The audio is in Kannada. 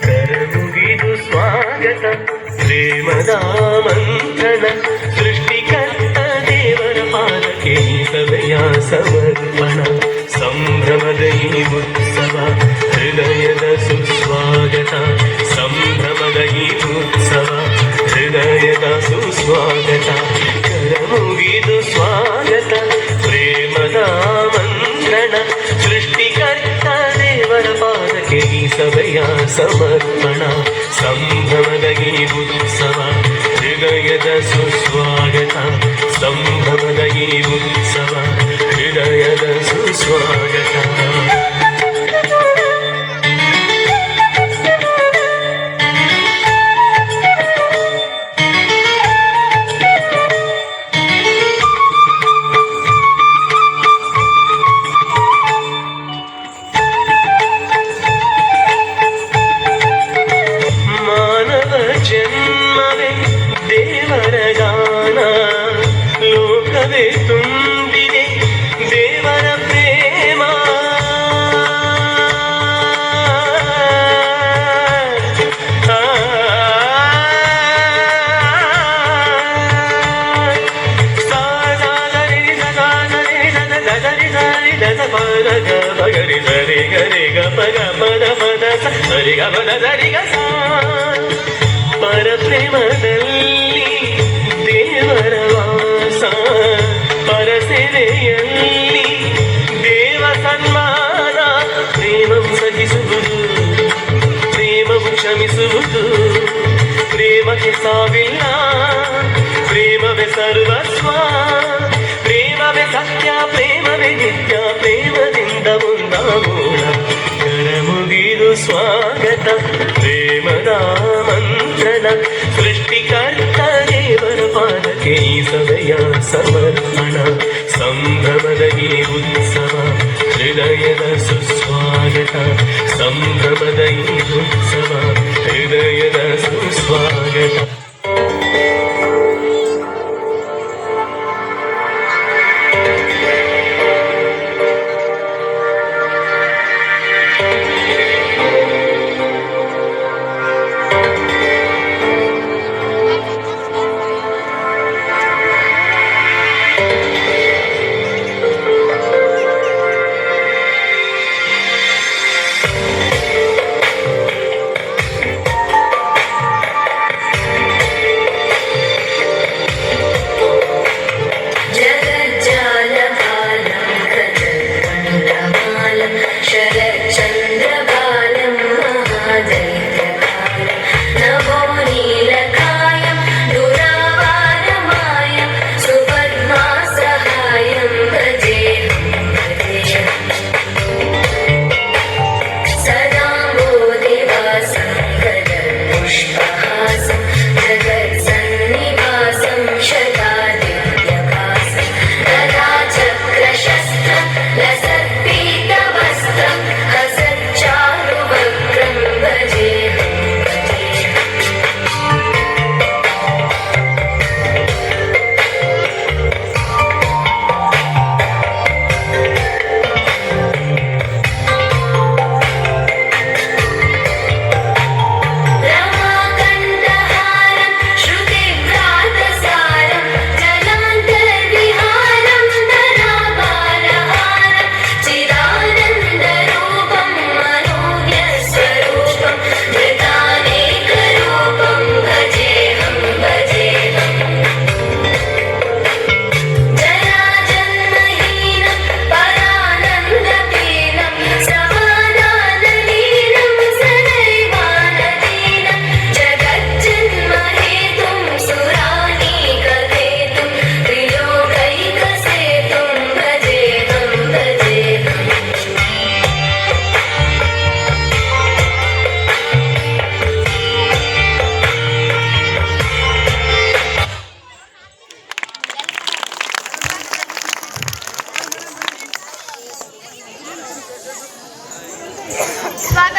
ಕರಮುಗಿದು ಸ್ವಾಗತ ಪ್ರೇಮದ ಮಂತ್ರಣ ಸೃಷ್ಟಿಕರ್ತ ದೇವರ ಪಾದಕ್ಕೆ ಸಭೆಯ ಸಮರ್ಪಣ ಸಂಭ್ರಮದ ಈ ಉತ್ಸವ ಹೃದಯದ ಸುಸ್ವಾಗತ ಸಂಭ್ರಮದ ಈ ಉತ್ಸವ ಹೃದಯದ ಸುಸ್ವಾಗತ ಕರಮುಗಿದು ಸ್ವಾಗತ ಪ್ರೇಮದ ಮಂತ್ರಣ ಸೃಷ್ಟಿಕರ್ತ ದೇವರ ಪಾದಕ್ಕೆ ಈ ಸಭೆಯ ಸಮರ್ಪಣ ಸಂಭ್ರಮದ ಈ ಉತ್ಸವ ಹೃದಯದ ಸುಸ್ವಾಗತ ಸಂಭ್ರಮದ ಈ ಉತ್ಸವ ಹೃದಯದ ಸುಸ್ವಾಗತ ಜನ್ಮವೇ ದೇವರ ಗಾನ ಲೋಕವೇ ತುಂಬಿದೆ ದೇವರ ಪ್ರೇಮ ಗರಿ ಸರಿ ಗರಿ ಗ ಪದ ಪದ ಪದ ಸರಿ ಗ ಪದ ಸರಿ ಗ ಪರಪ್ರೇಮದಲ್ಲಿ ದೇವರ ವಾಸ ಪರಸೇವೆಯಲ್ಲಿ ದೇವ ಸನ್ಮಾನ ಪ್ರೇಮವು ಸಹಿಸುವುದು ಪ್ರೇಮವು ಕ್ಷಮಿಸುವುದು ಪ್ರೇಮಕ್ಕೆ ಸಾವಿಲ್ಲ ಪ್ರೇಮವೇ ಸರ್ವಸ್ವ ಪ್ರೇಮವೇ ಸತ್ಯ ಪ್ರೇಮವೇ ನಿತ್ಯ ಪ್ರೇಮದಿಂದ ಮುಂದಾಗೋಣ ಕರಮುಗಿದು ಸ್ವಾಗತ ಪ್ರೇಮದ ಮಂತ್ರಣ ಸೃಷ್ಟಿಕರ್ತ ದೇವರ ಪಾದಕ್ಕೆ ಈ ಸಭೆಯ ಸಮರ್ಪಣ ಸಂಭ್ರಮದ ಈ ಉತ್ಸವ ಹೃದಯದ ಸುಸ್ವಾಗತ ಸಂಭ್ರಮದ ಈ ಉತ್ಸವ ಹೃದಯದ ಸುಸ್ವಾಗತ